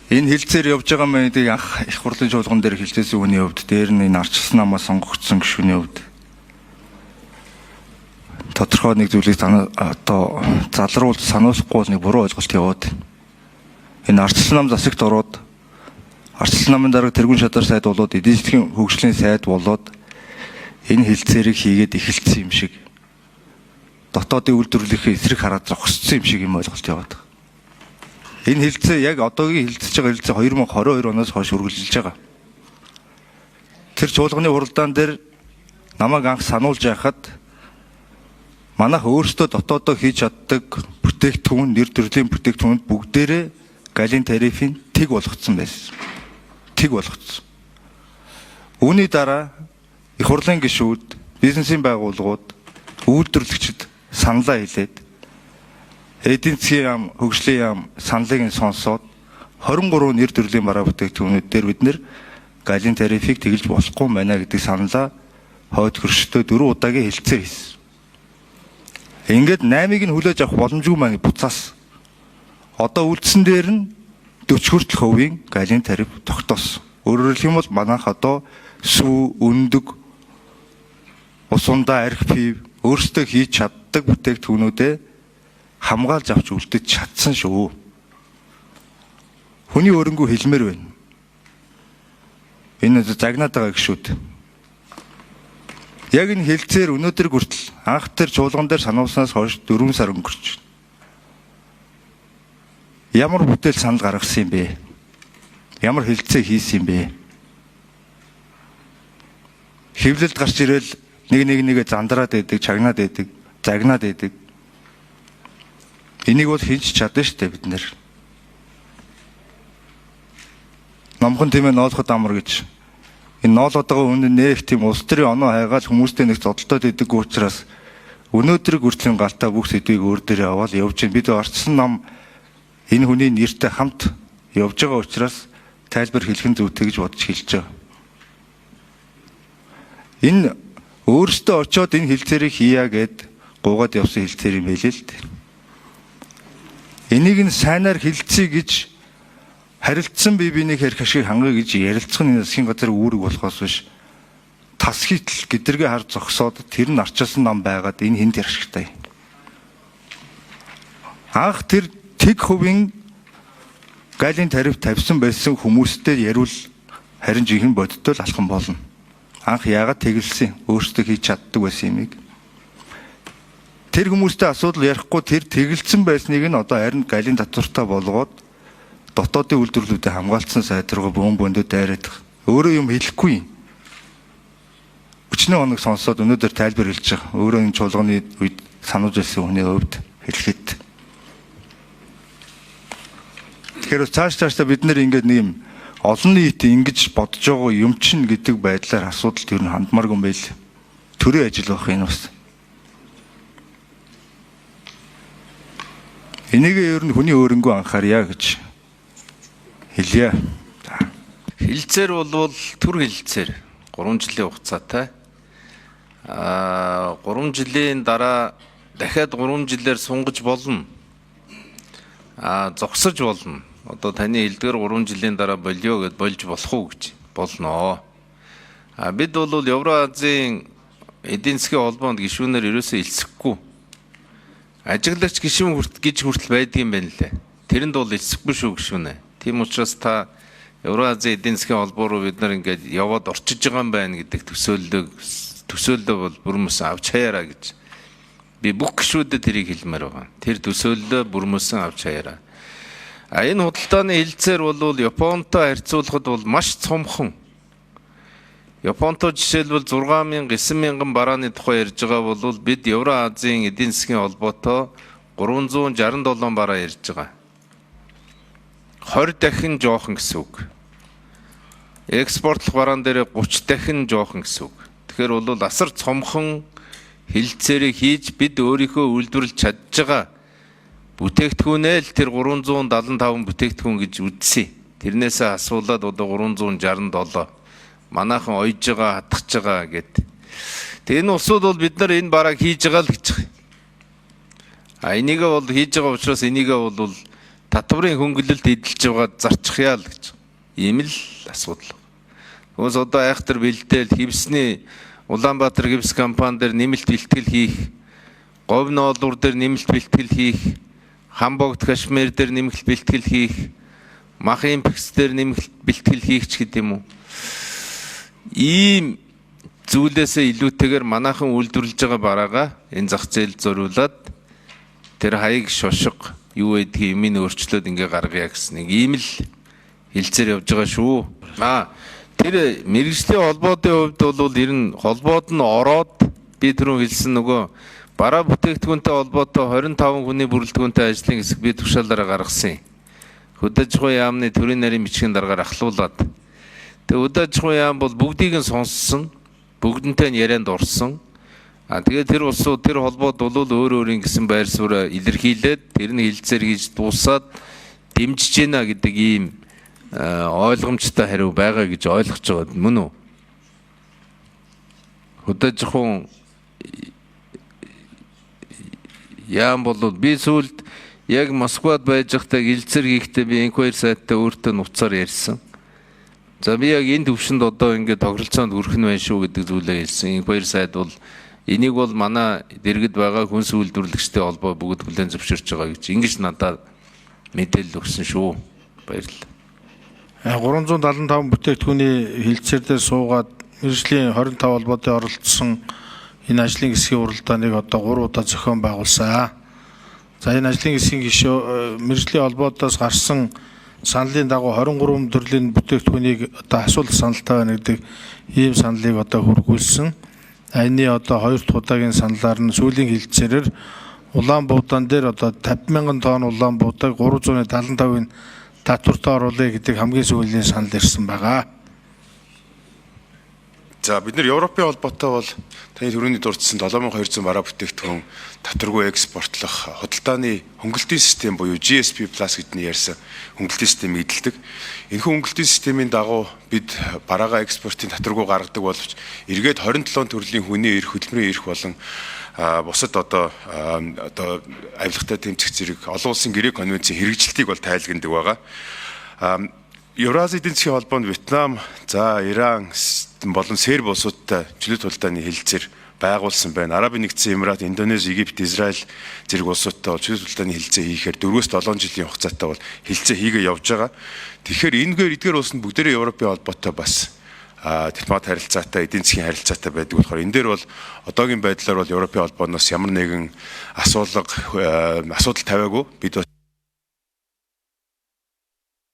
Энэ хилцээр явж байгаа мэндийг анх их хурлын чуулган дээр хилцээсэн хүний хувьд дээр нь энэ ардчилсан намаа сонгогдсон гишүүний хувьд тодорхой нэг зүйлийг одоо залруулж сануулахгүй нэг буруу ойлголт яваад энэ ардчилсан нам засагт ороод ардчилсан намын дарга тэргүүн шадар сайд болоод эдийн засгийн хөгжлийн сайд болоод энэ хилцээрийг хийгээд эхэлсэн юм шиг дотоодын үйлдвэрлэлийн эсрэг хараад зогссон юм шиг юм ойлголт яваад байгаа. Энэ хилцээ яг одоогийн хилцэж байгаа хилцээ 2022 оноос хойш үргэлжилж байгаа. Тэр чуулганы хуралдаан дээр намайг анх сануулж яхад манайх өөрсдөө дотоодоо хийж чаддаг бүтээгдэхүүн, нэр төрлийн бүтээгдэхүүнд бүгдээрээ галын тарифын тэг болгоцсон байсан. Тэг болгоцсон. Үүний дараа их хурлын гишүүд, бизнесийн байгууллагууд, үйлдвэрлэгчид саналаа хэлээд эдийн засгийн яам, хөгжлийн яам саналыг нь сонсоод 23 нэр төрлийн бараа бүтээгдэхүүнүүд дээр бид нэр галын тарифыг тэгэлж болохгүй байна гэдэг саналаа хойд хөршөлтөө 4 удаагийн хэлцээр хийсэн. Ингээд 8-ыг нь хүлээж авах боломжгүй маань буцаас одоо үлдсэн дээр нь 40 хүртэл хувийн галын тариф тогтоосон. Өөрөөр хэлбэл манайх одоо сүү, өндөг, усундаа арх пив өөрсдөө хийж чаддаг бүтээгдэхүүнүүдээ хамгаалж авч үлдэж чадсан шүү. Хүний өрөнгөө хэлмээр байна. Энэ загнаад байгаа гişүүд. Яг энэ хэлцээр өнөөдөр хүртэл анх тэр чуулган дээр сануулснаас хойш 4 сар өнгөрч байна. Ямар бүтээл санал гаргасан юм бэ? Ямар хэлцээ хийсэн юм бэ? Хэвлэлд гарч ирэл нэгэ зандраад байдаг, чагнаад байдаг, загнаад байдаг. Энийг бол хийж чадна шүү дээ бид нэр. Номхон тийм ээ ноолоход амар гэж. Энэ ноолоод байгаа хүн нэх тийм улс төрийн оноо хайгаал хүмүүстэй нэг зодтолтод идэг учраас өнөөдөр хүртэл галтаа бүх сэдвийг өөр дээрээ аваад явж байна. Бид орцсон ном энэ хүний нэртэй хамт явж байгаа учраас тайлбар хэлхэн зүйтэй гэж бодож хэлж байгаа. Энэ өөрөөсөө очиод энэ хэлцээрийг хийя гэд гуугаад явсан хэлцээр юм байлээ л дээ. Энийг нь сайнаар хэлцээ гэж харилцсан биенийг хэрэг ашиг хангая гэж ярилцах нь засгийн газар үүрэг болохоос биш. Тас хитл гэдэргээ хар зогсоод тэр нь арчилсан ном байгаад энэ хэнд яршигтай. Анх тэр тэг хувийн галын тариф тавьсан байсан хүмүүстэй ярил харин жинхэнэ бодтол алхам болно. Анх яагаад тэгэлсэн өөрсдөө хийж чаддаг байсан юмыг. Тэр хүмүүстэй асуудал ярихгүй тэр тэгэлсэн байсныг нь одоо харин галын татвартай болгоод дотоодын үйлдвэрлэлүүдэд хамгаалцсан сайд руу бөөндөө дайраад өөрөө юм хэлэхгүй. Өчнөө хоног сонсоод өнөөдөр тайлбар хэлж байгаа. Өөрөө энэ чуулганы үед сануулж ирсэн хүний хувьд хэлэхэд. Тэгэхээр цаашдаа бид нэр ингээд нэг юм олон нийт ингэж бодож байгаа юм чинь гэдэг байдлаар асуудал тэр нь хандмааргүй юм байл. Төрийн ажил байх энэ бас. Энийг ер нь хүний өөрөнгөө анхаарья гэж хэлье. Хилцээр бол төр хилцээр 3 жилийн хугацаатай. 3 жилийн дараа дахиад 3 жилээр сунгаж болно. Зогсож болно. Одоо таны хэлдгээр 3 жилийн дараа болио гэд болж болох уу гэж болно. Бид бол Евразийн эдийн засгийн холбоонд гишүүнээр ерөөсөө элсэхгүй. Ажиглагч гишүүн гэж хүртэл байдаг юм байна лээ. Тэрэнд бол элсэхгүй шүү гишүүнэ. Тийм учраас та Евразийн эдийн засгийн холбоо руу бид нар ингээд яваад орчиж байгаа юм байна гэдэг төсөөллөө бол бүрмөсөн авч хаяараа гэж. Би бүх гишүүдэд тэрийг хэлмээр байгаа. Тэр төсөөллөө бүрмөсөн авч хаяараа. Энэ худалдааны хилцээр бол Японтой харьцуулахад бол маш цомхон. Японтой жишээлбэл 6,000 9,000 барааны тухай ярьж байгаа бол бид Евразийн эдийн засгийн холбоотой 367 бараа ярьж байгаа. 20 дахин жоохон гэсэн үг. Экспортлох бараан дээр 30 дахин жоохон гэсэн үг. Тэгэхээр бол асар цомхон хилцээрийг хийж бид өөрийнхөө үйлдвэрлэж чадж байгаа бүтээгдэхүүнээ л тэр 375 бүтээгдэхүүн гэж үзсэн. Тэрнээсээ асуулаад одоо 367 манайхан ойж байгаа, хатгаж байгаа гэд. Тэгээ энэ усуд бол бид нар энэ барааг хийж байгаа л гэж. Энийг бол хийж байгаа учраас энийг бол татварын хөнгөлөлт эдэлж байгаа зарчих яа л гэж. Ийм л асуудал. Тэгээс одоо айхтар бэлдээл хивсний Улаанбаатар гипс компани дээр нэмэлт бэлтгэл хийх, говь ноолуур дээр нэмэлт бэлтгэл хийх, Хамбогд Кашмир дээр нэмэлт бэлтгэл хийх, Мах импекс дээр нэмэлт бэлтгэл хийх ч гэдэг юм уу. Ийм зүйлээсээ илүүтэйгээр манайхан үйлдвэрлэж байгаа бараагаа энэ зах зээл зориулаад тэр хаяг шошго юу гэдгийг минь өөрчлөөд ингээ гаргая гэсэн нэг ийм л хэлцээр явж байгаа шүү. Тэр мэргэжлийн холбоодын хувьд бол ер нь холбоод нь ороод би түрүү хэлсэн нөгөө бараа бүтээгдэхүүнтэй холбоотой 25 хүний бүрэлдэхүүнтэй ажлын хэсэг би тушаалаараа гаргасан юм. Хөдөө аж ахуйн яамны төрийн нарийн бичгийн дараагаар ахлуулад. Тэгээ хөдөө аж ахуйн яам бол бүгдийг нь сонссон, бүгдэнтэй нь ярианд орсон. Тэгээд тэр улсууд тэр холбоод бол өөр өөрийн гэсэн байр суурь илэрхийлээд тэр нь хилцээр хийж дуусаад дэмжиж гинэ гэдэг ийм ойлгомжтой хариу байгаа гэж ойлгож байгаа мөн үү? Хөдөө аж ахуйн яам бол би сүүлд яг Москвад байж байхдаа гэлцэр хийхдээ би инквайр сайттай өөртөө нуцаар ярьсан. За би яг энэ төвшөнд одоо ингээд тохиролцоонд хүрэх нь байна шүү гэдэг зүйлээ хэлсэн. Инквайр сайт бол энийг бол манай дэргэд байгаа хүнс үйлдвэрлэгчтэй холбоо бүгд хүлээн зөвшөөрч байгаа гэж ингэж надад мэдээлэл өгсөн шүү. Баярлалаа. 375 бүтээгдэхүүний хилцээр дээр суугаад мэргэжлийн 25 холбоотой оролцсон энэ ажлын хэсгийн уралдааныг одоо 3 удаа зохион байгуулсан. За энэ ажлын хэсгийн гишүү мэргэжлийн холбоотоос гарсан саналын дагуу 23 төрлийн бүтээгдэхүүнийг одоо асуулт саналтай байна гэдэг ийм саналыг одоо хүргүүлсэн. Энэний одоо 2 дахь удаагийн саналаар нь сүүлийн хилцээрээр улаан буудаан дээр одоо 50,000 тонн улаан буудаг 375-ын татвартай оруулъя гэдэг хамгийн сүүлийн санал ирсэн байгаа. За бид нар Европын холбоотой бол таны түрүүний дурдсан 7200 бараа бүтээгдэхүүн татваргүй экспортлох худалдааны хөнгөлтийн систем буюу GSP+ гэдний ярьсан хөнгөлтийн системийг эдэлдэг. Энэхүү хөнгөлтийн системийн дагуу бид бараагаа экспортын татваргүй гаргадаг боловч эргээд 27 төрлийн хүний эрх, хөдөлмөрийн эрх болон бусад одоо авилгатай тэмцэх зэрэг олон улсын гэрээ конвенцийн хэрэгжилтийг бол тайлгнадаг байгаа. Евразийн эдийн засгийн холбоонд Вьетнам, за Иран болон Серб улсуудтай чөлөөт худалдааны хилцээр байгуулсан байна. Арабын нэгдсэн Эмират, Индонез, Египет, Израиль зэрэг улсуудтай чөлөөт худалдааны хилцээ хийхээр 4-7 жилийн хугацаатай бол хилцээ хийгээ явж байгаа. Тэгэхээр энэгээр эдгээр улсууд бүгдээрээ Европын холбоотой бас дипломат харилцаатай, эдийн засгийн харилцаатай байдаг болохоор энэ дээр бол одоогийн байдлаар бол Европын холбооноос ямар нэгэн асуудал тавиагүй. Бид